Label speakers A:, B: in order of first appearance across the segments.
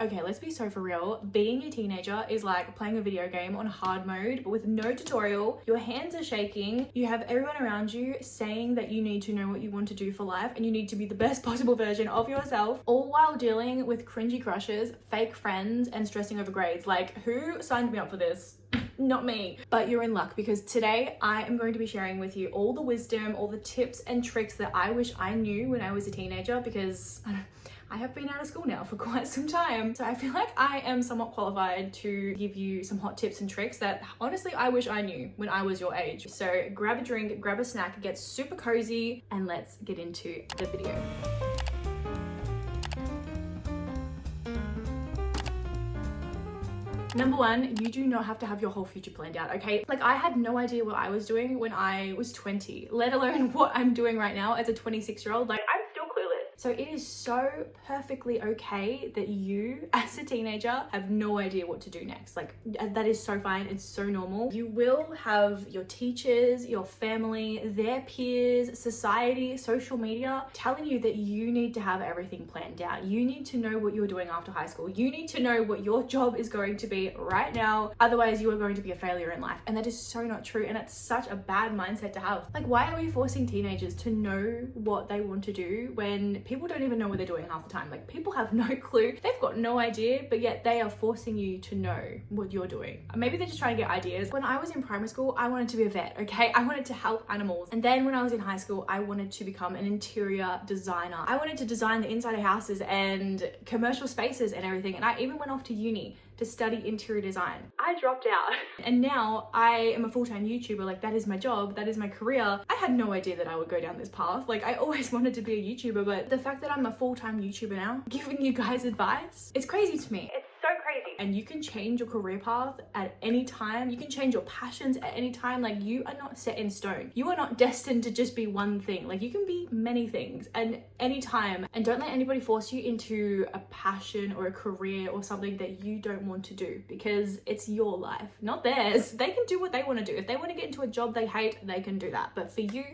A: Okay, let's be so for real. Being a teenager is like playing a video game on hard mode, but with no tutorial. Your hands are shaking. You have everyone around you saying that you need to know what you want to do for life and you need to be the best possible version of yourself, all while dealing with cringy crushes, fake friends, and stressing over grades. Like, who signed me up for this? Not me. But you're in luck, because today I am going to be sharing with you all the wisdom, all the tips and tricks that I wish I knew when I was a teenager, because I have been out of school now for quite some time. So I feel like I am somewhat qualified to give you some hot tips and tricks that honestly I wish I knew when I was your age. So grab a drink, grab a snack, get super cozy, and let's get into the video. Number one, you do not have to have your whole future planned out, okay? Like, I had no idea what I was doing when I was 20, let alone what I'm doing right now as a 26-year-old. Like, I'm still clueless. So it is so perfectly okay that you, as a teenager, have no idea what to do next. Like, that is so fine. It's so normal. You will have your teachers, your family, their peers, society, social media telling you that you need to have everything planned out. You need to know what you're doing after high school. You need to know what your job is going to be right now. Otherwise, you are going to be a failure in life. And that is so not true. And it's such a bad mindset to have. Like, why are we forcing teenagers to know what they want to do when people don't even know what they're doing half the time? Like, people have no clue. They've got no idea, but yet they are forcing you to know what you're doing. Maybe they're just trying to get ideas. When I was in primary school, I wanted to be a vet, okay? I wanted to help animals. And then when I was in high school, I wanted to become an interior designer. I wanted to design the inside of houses and commercial spaces and everything. And I even went off to uni to study interior design. I dropped out. And now I am a full-time YouTuber. Like, that is my job, that is my career. I had no idea that I would go down this path. Like, I always wanted to be a YouTuber, but the fact that I'm a full-time YouTuber now, giving you guys advice, it's crazy to me. It's so crazy. And you can change your career path at any time. You can change your passions at any time. Like, you are not set in stone. You are not destined to just be one thing. Like, you can be many things and any time. And don't let anybody force you into a passion or a career or something that you don't want to do, because it's your life, not theirs. They can do what they want to do. If they want to get into a job they hate, they can do that. But for you,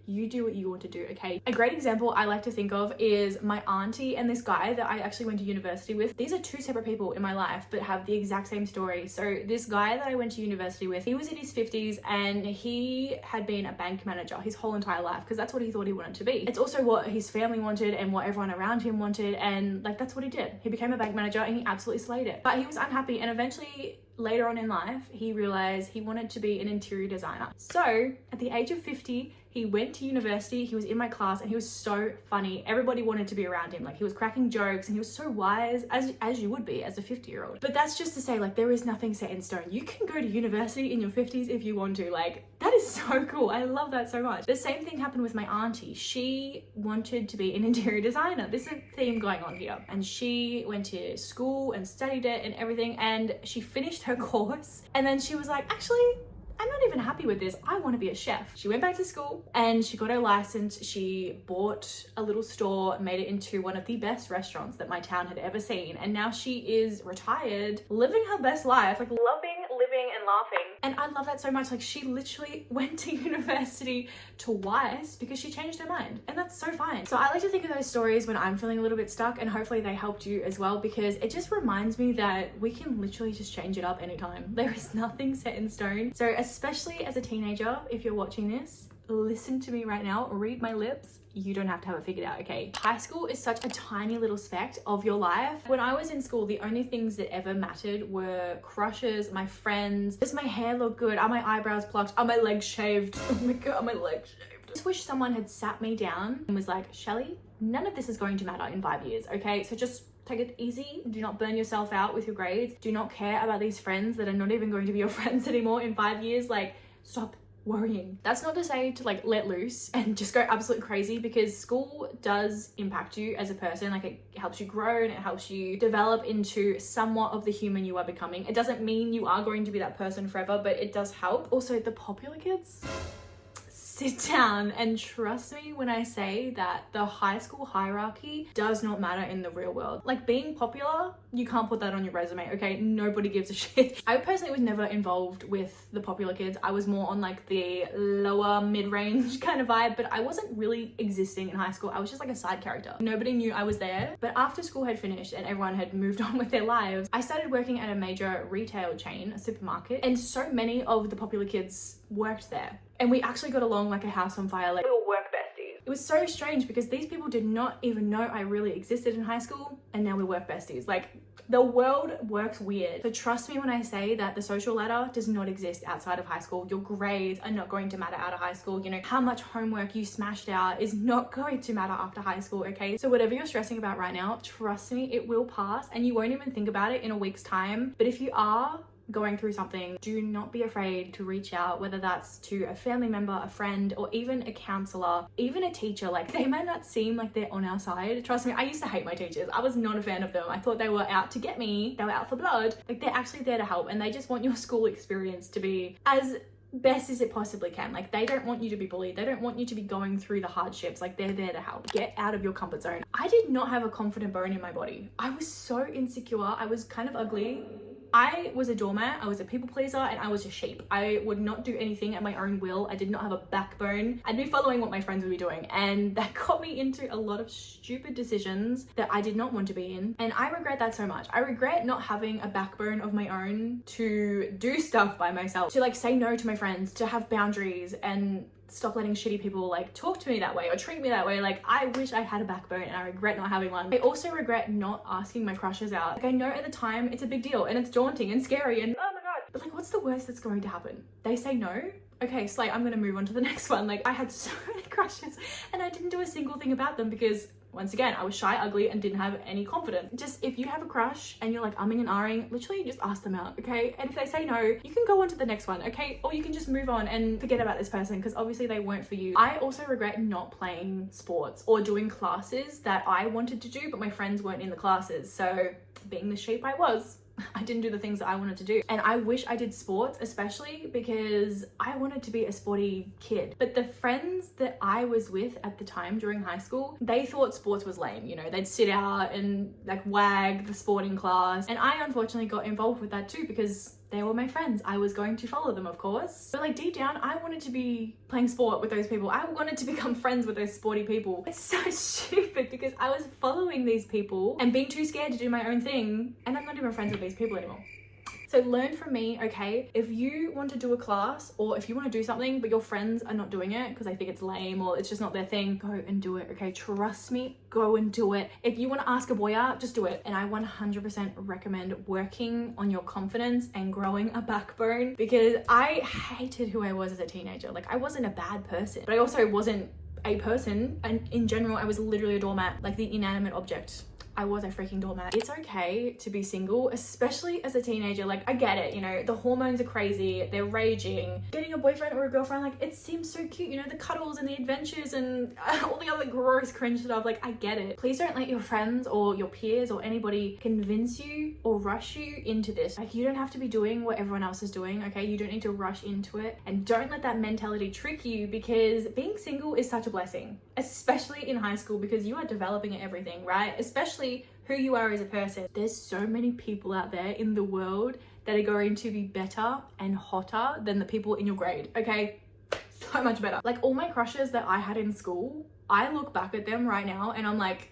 A: you do what you want to do, okay? A great example I like to think of is my auntie and this guy that I actually went to university with. These are two separate people in my life, but have the exact same story. So this guy that I went to university with, he was in his 50s and he had been a bank manager his whole entire life, because that's what he thought he wanted to be. It's also what his family wanted and what everyone around him wanted, and like, that's what he did. He became a bank manager and he absolutely slayed it. But he was unhappy, and eventually later on in life, he realized he wanted to be an interior designer. So at the age of 50, he went to university, he was in my class, and he was so funny. Everybody wanted to be around him. Like, he was cracking jokes and he was so wise, as you would be as a 50-year-old. But that's just to say, like, there is nothing set in stone. You can go to university in your 50s if you want to. Like, that is so cool. I love that so much. The same thing happened with my auntie. She wanted to be an interior designer. There's a theme going on here. And she went to school and studied it and everything, and she finished her course, and then she was like, actually, I'm not even happy with this. I want to be a chef. She went back to school and she got her license. She bought a little store, made it into one of the best restaurants that my town had ever seen. And now she is retired, living her best life, like loving, living and laughing. And I love that so much. Like, she literally went to university twice because she changed her mind. And that's so fine. So I like to think of those stories when I'm feeling a little bit stuck, and hopefully they helped you as well, because it just reminds me that we can literally just change it up anytime. There is nothing set in stone. So especially as a teenager, if you're watching this, listen to me right now, read my lips. You don't have to have it figured out, okay? High school is such a tiny little speck of your life. When I was in school, the only things that ever mattered were crushes, my friends, does my hair look good, are my eyebrows plucked, are my legs shaved? Oh my god, are my legs shaved? I just wish someone had sat me down and was like, Shelly, none of this is going to matter in 5 years, okay? So just take it easy. Do not burn yourself out with your grades. Do not care about these friends that are not even going to be your friends anymore in 5 years. Like, stop worrying. That's not to say to like let loose and just go absolutely crazy, because school does impact you as a person. Like, it helps you grow and it helps you develop into somewhat of the human you are becoming. It doesn't mean you are going to be that person forever, but it does help. Also, the popular kids, sit down and trust me when I say that the high school hierarchy does not matter in the real world. Like, being popular, you can't put that on your resume, okay? Nobody gives a shit. I personally was never involved with the popular kids. I was more on like the lower mid-range kind of vibe, but I wasn't really existing in high school. I was just like a side character. Nobody knew I was there. But after school had finished and everyone had moved on with their lives, I started working at a major retail chain, a supermarket, and so many of the popular kids worked there. And we actually got along like a house on fire. Like, we were work besties. It was so strange because these people did not even know I really existed in high school, and now we work besties. Like, the world works weird. So trust me when I say that the social ladder does not exist outside of high school. Your grades are not going to matter out of high school. You know, how much homework you smashed out is not going to matter after high school, okay? So whatever you're stressing about right now, trust me, it will pass, and you won't even think about it in a week's time. But if you are going through something, do not be afraid to reach out, whether that's to a family member, a friend, or even a counselor, even a teacher. Like, they might not seem like they're on our side. Trust me, I used to hate my teachers. I was not a fan of them. I thought they were out to get me. They were out for blood. Like, they're actually there to help, and they just want your school experience to be as best as it possibly can. Like, they don't want you to be bullied. They don't want you to be going through the hardships. Like, they're there to help. Get out of your comfort zone. I did not have a confident bone in my body. I was so insecure. I was kind of ugly. I was a doormat, I was a people pleaser, and I was a sheep. I would not do anything at my own will. I did not have a backbone. I'd be following what my friends would be doing, and that got me into a lot of stupid decisions that I did not want to be in, and I regret that so much. I regret not having a backbone of my own to do stuff by myself, to like say no to my friends, to have boundaries, and stop letting shitty people like talk to me that way or treat me that way. Like, I wish I had a backbone, and I regret not having one. I also regret not asking my crushes out. Like, I know at the time it's a big deal and it's daunting and scary and oh my god, but like, what's the worst that's going to happen? They say no? Okay, Slay, I'm gonna move on to the next one. Like, I had so many crushes and I didn't do a single thing about them because, once again, I was shy, ugly, and didn't have any confidence. Just, if you have a crush and you're like umming and ahhing, literally just ask them out, okay? And if they say no, you can go on to the next one, okay? Or you can just move on and forget about this person because obviously they weren't for you. I also regret not playing sports or doing classes that I wanted to do, but my friends weren't in the classes. So, being the sheep I was, I didn't do the things that I wanted to do. And I wish I did sports, especially because I wanted to be a sporty kid. But the friends that I was with at the time during high school, they thought sports was lame. You know, they'd sit out and like wag the sporting class. And I unfortunately got involved with that too because they were my friends. I was going to follow them, of course. But like, deep down, I wanted to be playing sport with those people. I wanted to become friends with those sporty people. It's so stupid because I was following these people and being too scared to do my own thing. And I'm not even friends with these people anymore. So learn from me, okay? If you want to do a class or if you want to do something but your friends are not doing it because they think it's lame or it's just not their thing, go and do it, okay? Trust me, go and do it. If you want to ask a boy out, just do it. And I 100% recommend working on your confidence and growing a backbone because I hated who I was as a teenager. Like, I wasn't a bad person, but I also wasn't a person. And in general, I was literally a doormat, like the inanimate object. I was a freaking doormat. It's okay to be single, especially as a teenager. Like, I get it, you know, the hormones are crazy, they're raging. Getting a boyfriend or a girlfriend, like, it seems so cute, you know, the cuddles and the adventures and all the other gross cringe stuff. Like, I get it. Please don't let your friends or your peers or anybody convince you or rush you into this. Like, you don't have to be doing what everyone else is doing, okay? You don't need to rush into it. And don't let that mentality trick you because being single is such a blessing, especially in high school because you are developing everything, right? Especially who you are as a person. There's so many people out there in the world that are going to be better and hotter than the people in your grade, okay? So much better. Like, all my crushes that I had in school, I look back at them right now and I'm like,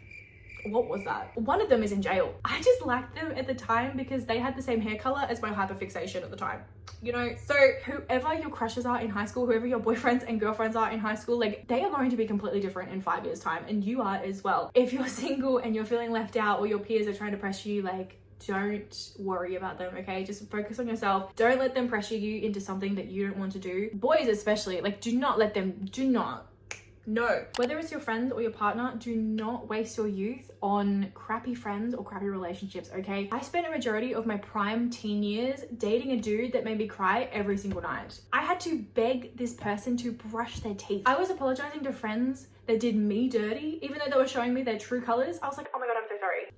A: what was that? One of them is in jail. I just liked them at the time because they had the same hair color as my hyperfixation at the time. You know, so whoever your crushes are in high school, whoever your boyfriends and girlfriends are in high school, like, they are going to be completely different in 5 years time, and you are as well. If you're single and you're feeling left out or your peers are trying to pressure you, like, don't worry about them, okay? Just focus on yourself. Don't let them pressure you into something that you don't want to do. Boys especially, like, do not let them, no. Whether it's your friends or your partner, do not waste your youth on crappy friends or crappy relationships, okay? I spent a majority of my prime teen years dating a dude that made me cry every single night. I had to beg this person to brush their teeth. I was apologizing to friends that did me dirty, even though they were showing me their true colors. I was like, oh my god, I'm so sorry.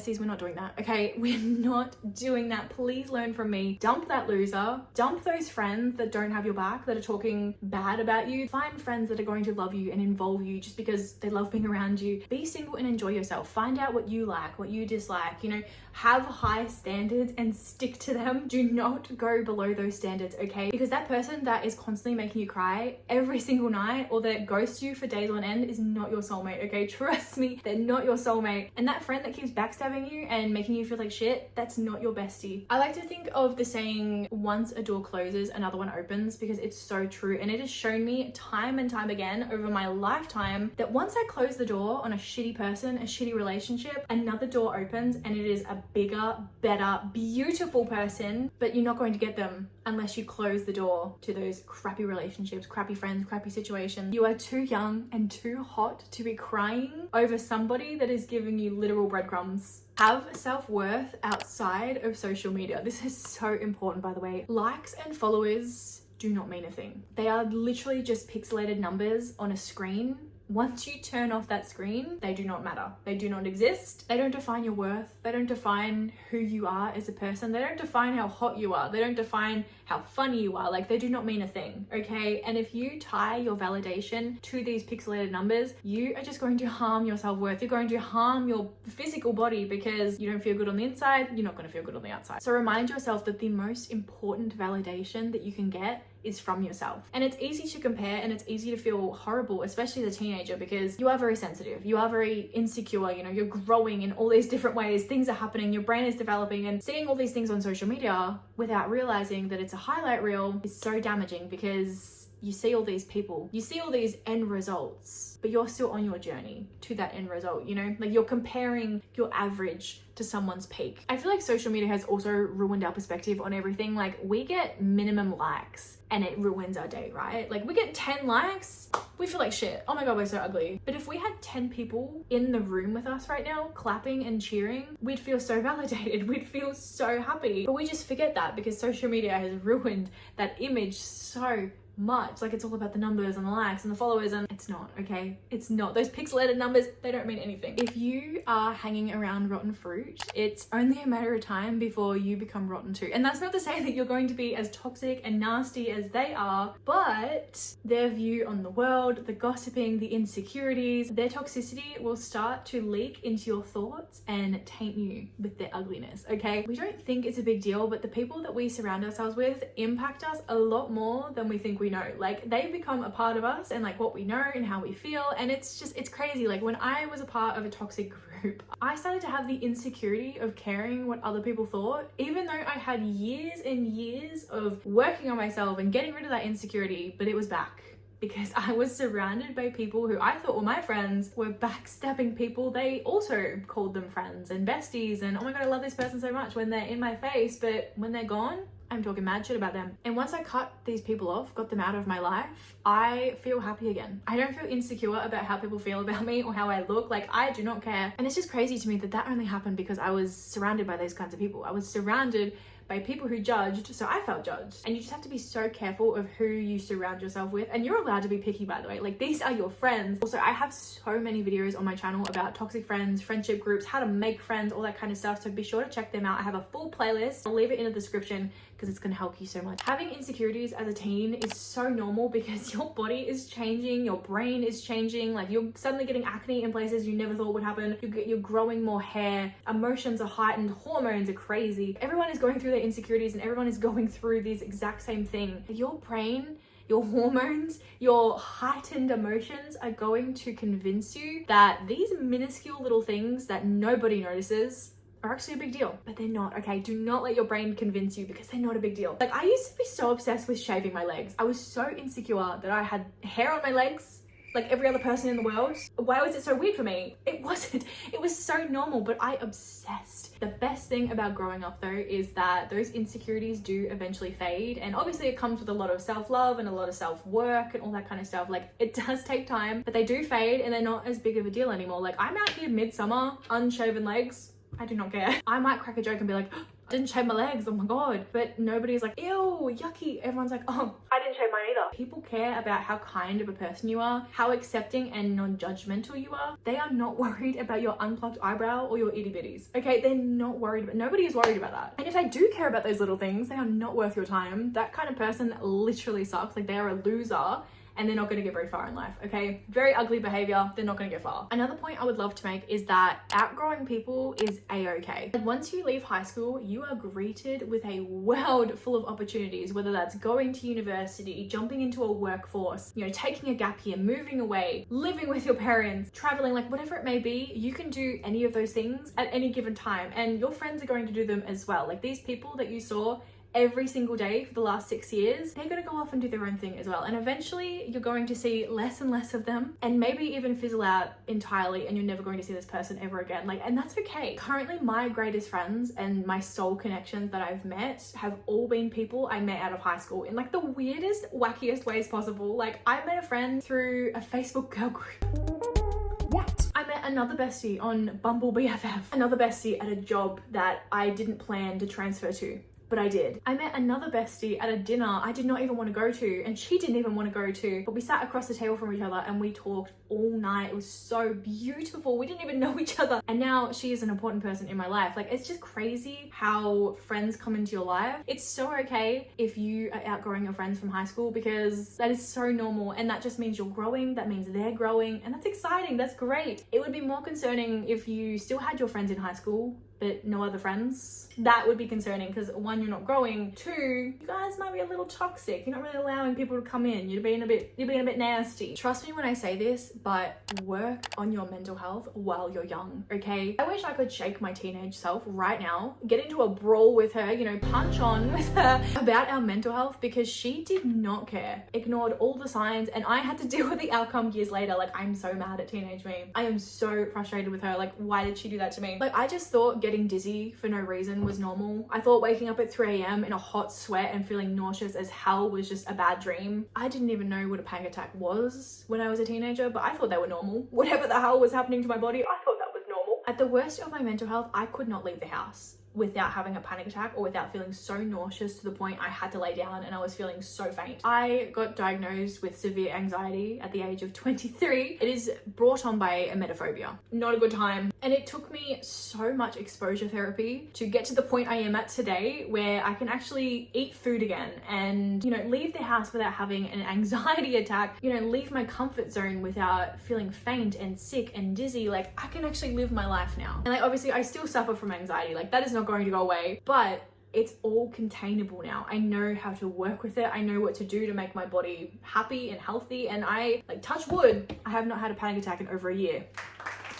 A: besties, we're not doing that, okay? We're not doing that. Please learn from me. Dump that loser. Dump those friends that don't have your back, that are talking bad about you. Find friends that are going to love you and involve you just because they love being around you. Be single and enjoy yourself. Find out what you like, what you dislike, you know, have high standards and stick to them. Do not go below those standards, okay? Because that person that is constantly making you cry every single night or that ghosts you for days on end is not your soulmate, okay? Trust me, they're not your soulmate. And that friend that keeps backstabbing you and making you feel like shit, that's not your bestie. I like to think of the saying, once a door closes, another one opens, because it's so true. And it has shown me time and time again over my lifetime that once I close the door on a shitty person, a shitty relationship, another door opens and it is a bigger, better, beautiful person, but you're not going to get them unless you close the door to those crappy relationships, crappy friends, crappy situations. You are too young and too hot to be crying over somebody that is giving you literal breadcrumbs. Have self-worth outside of social media. This is so important, by the way. Likes and followers do not mean a thing. They are literally just pixelated numbers on a screen. Once you turn off that screen, they do not matter. They do not exist. They don't define your worth. They don't define who you are as a person. They don't define how hot you are. They don't define how funny you are. Like, they do not mean a thing, okay? And if you tie your validation to these pixelated numbers, you are just going to harm your self-worth. You're going to harm your physical body because you don't feel good on the inside. You're not going to feel good on the outside. So remind yourself that the most important validation that you can get is from yourself. And it's easy to compare and it's easy to feel horrible, especially as a teenager, because you are very sensitive, you are very insecure, you know, you're growing in all these different ways, things are happening, your brain is developing, and seeing all these things on social media without realizing that it's a highlight reel is so damaging, because you see all these people, you see all these end results, but you're still on your journey to that end result, you know? Like, you're comparing your average to someone's peak. I feel like social media has also ruined our perspective on everything. Like, we get minimum likes and it ruins our day, right? Like, we get 10 likes, we feel like shit. Oh my God, we're so ugly. But if we had 10 people in the room with us right now, clapping and cheering, we'd feel so validated. We'd feel so happy. But we just forget that because social media has ruined that image so much. Like, it's all about the numbers and the likes and the followers, and it's not, okay? It's not. Those pixelated numbers, they don't mean anything. If you are hanging around rotten fruit, it's only a matter of time before you become rotten too. And that's not to say that you're going to be as toxic and nasty as they are, but their view on the world, the gossiping, the insecurities, their toxicity will start to leak into your thoughts and taint you with their ugliness, okay? We don't think it's a big deal, but the people that we surround ourselves with impact us a lot more than we think we know. Like, they become a part of us and like what we know and how we feel, and it's crazy. Like, when I was a part of a toxic group, I started to have the insecurity of caring what other people thought, even though I had years and years of working on myself and getting rid of that insecurity, but it was back. Because I was surrounded by people who I thought were my friends were backstabbing people they also called them friends and besties, and oh my God, I love this person so much when they're in my face, but when they're gone, I'm talking mad shit about them. And once I cut these people off, got them out of my life, I feel happy again. I don't feel insecure about how people feel about me or how I look. Like, I do not care. And it's just crazy to me that that only happened because I was surrounded by those kinds of people. I was surrounded by people who judged, so I felt judged. And you just have to be so careful of who you surround yourself with. And you're allowed to be picky, by the way. Like, these are your friends. Also, I have so many videos on my channel about toxic friends, friendship groups, how to make friends, all that kind of stuff. So be sure to check them out. I have a full playlist. I'll leave it in the description because it's going to help you so much. Having insecurities as a teen is so normal because your body is changing, your brain is changing, like, you're suddenly getting acne in places you never thought would happen, you're growing more hair, emotions are heightened, hormones are crazy. Everyone is going through their insecurities and everyone is going through these exact same thing. Your brain, your hormones, your heightened emotions are going to convince you that these minuscule little things that nobody notices are actually a big deal, but they're not, okay? Do not let your brain convince you because they're not a big deal. Like, I used to be so obsessed with shaving my legs. I was so insecure that I had hair on my legs like every other person in the world. Why was it so weird for me? It wasn't. It was so normal, but I obsessed. The best thing about growing up though is that those insecurities do eventually fade, and obviously it comes with a lot of self-love and a lot of self-work and all that kind of stuff. Like, it does take time, but they do fade and they're not as big of a deal anymore. Like, I'm out here midsummer, unshaven legs. I do not care. I might crack a joke and be like, I didn't shave my legs, oh my God. But nobody's like, ew, yucky. Everyone's like, oh, I didn't shave shave mine either. People care about how kind of a person you are, how accepting and non-judgmental you are. They are not worried about your unplucked eyebrow or your itty bitties. Okay, they're not worried about, nobody is worried about that. And if they do care about those little things, they are not worth your time. That kind of person literally sucks. Like, they are a loser and they're not going to get very far in life, okay? Very ugly behavior, they're not going to get far. Another point I would love to make is that outgrowing people is a-okay. And once you leave high school, you are greeted with a world full of opportunities, whether that's going to university, jumping into a workforce, you know, taking a gap year, moving away, living with your parents, traveling, like whatever it may be. You can do any of those things at any given time, and your friends are going to do them as well. Like, these people that you saw every single day for the last 6 years, they're going to go off and do their own thing as well. And eventually you're going to see less and less of them, and maybe even fizzle out entirely, and you're never going to see this person ever again. Like, and that's okay. Currently, my greatest friends and my soul connections that I've met have all been people I met out of high school in like the weirdest, wackiest ways possible. Like, I met a friend through a Facebook girl group. What? I met another bestie on Bumble BFF, another bestie at a job that I didn't plan to transfer to, but I did. I met another bestie at a dinner I did not even want to go to, and she didn't even want to go to, but we sat across the table from each other and we talked all night. It was so beautiful. We didn't even know each other, and now she is an important person in my life. Like, it's just crazy how friends come into your life. It's so okay if you are outgrowing your friends from high school, because that is so normal, and that just means you're growing, that means they're growing, and that's exciting. That's great. It would be more concerning if you still had your friends in high school but no other friends. That would be concerning, because one, you're not growing. Two, you guys might be a little toxic. You're not really allowing people to come in. You're being a bit nasty. Trust me when I say this, but work on your mental health while you're young, okay? I wish I could shake my teenage self right now, get into a brawl with her, you know, punch on with her about our mental health, because she did not care. Ignored all the signs, and I had to deal with the outcome years later. Like, I'm so mad at teenage me. I am so frustrated with her. Like, why did she do that to me? Like, I just thought getting dizzy for no reason was normal. I thought waking up at 3 a.m. in a hot sweat and feeling nauseous as hell was just a bad dream. I didn't even know what a panic attack was when I was a teenager, but I thought they were normal. Whatever the hell was happening to my body, I thought that was normal. At the worst of my mental health, I could not leave the house without having a panic attack or without feeling so nauseous to the point I had to lay down and I was feeling so faint. I got diagnosed with severe anxiety at the age of 23. It is brought on by emetophobia. Not a good time. And it took me so much exposure therapy to get to the point I am at today, where I can actually eat food again and, you know, leave the house without having an anxiety attack, you know, leave my comfort zone without feeling faint and sick and dizzy. Like, I can actually live my life now. And like, obviously I still suffer from anxiety. Like, that is not going to go away, but it's all containable now. I know how to work with it. I know what to do to make my body happy and healthy. And I, like, touch wood, I have not had a panic attack in over a year.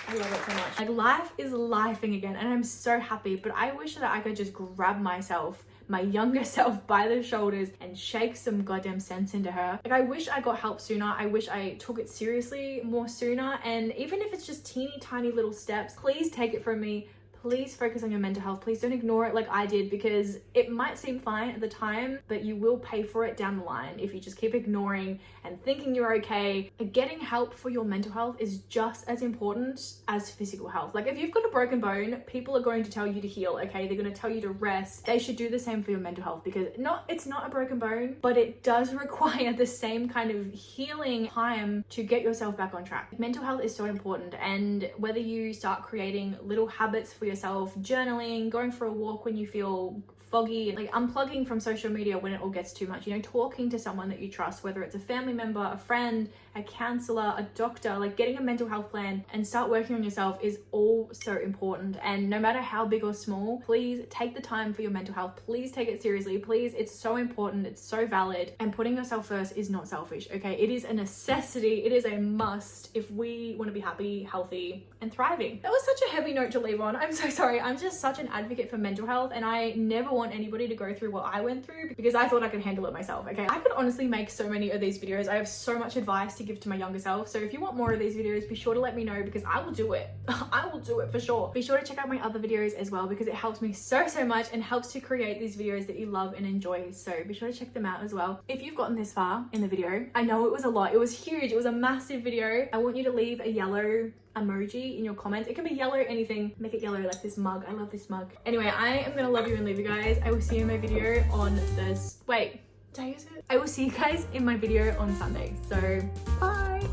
A: I love it so much. Like, life is lifing again, and I'm so happy. But I wish that I could just grab myself, my younger self, by the shoulders and shake some goddamn sense into her. Like, I wish I got help sooner. I wish I took it seriously more sooner. And even if it's just teeny tiny little steps, please take it from me. Please focus on your mental health. Please don't ignore it like I did, because it might seem fine at the time, but you will pay for it down the line if you just keep ignoring and thinking you're okay. Getting help for your mental health is just as important as physical health. Like, if you've got a broken bone, people are going to tell you to heal, okay? They're going to tell you to rest. They should do the same for your mental health, because it's not a broken bone, but it does require the same kind of healing time to get yourself back on track. Mental health is so important, and whether you start creating little habits for yourself, journaling, going for a walk when you feel foggy, like unplugging from social media when it all gets too much, you know, talking to someone that you trust, whether it's a family member, a friend, a counselor, a doctor, like getting a mental health plan and start working on yourself is all so important. And no matter how big or small, please take the time for your mental health. Please take it seriously. Please, it's so important. It's so valid. And putting yourself first is not selfish, okay? It is a necessity. It is a must if we want to be happy, healthy, and thriving. That was such a heavy note to leave on. I'm so sorry. I'm just such an advocate for mental health, and I never want anybody to go through what I went through, because I thought I could handle it myself, okay? I could honestly make so many of these videos. I have so much advice to give to my younger self. So if you want more of these videos, be sure to let me know, because I will do it. I will do it for sure. Be sure to check out my other videos as well, because it helps me so much and helps to create these videos that you love and enjoy. So be sure to check them out as well. If you've gotten this far in the video, I know it was a lot. It was huge. It was a massive video. I want you to leave a yellow emoji in your comments. It can be yellow, anything. Make it yellow, like this mug. I love this mug. Anyway, I am gonna love you and leave you guys. I will see you in my video on this. Wait, day is it? I will see you guys in my video on Sunday. So bye.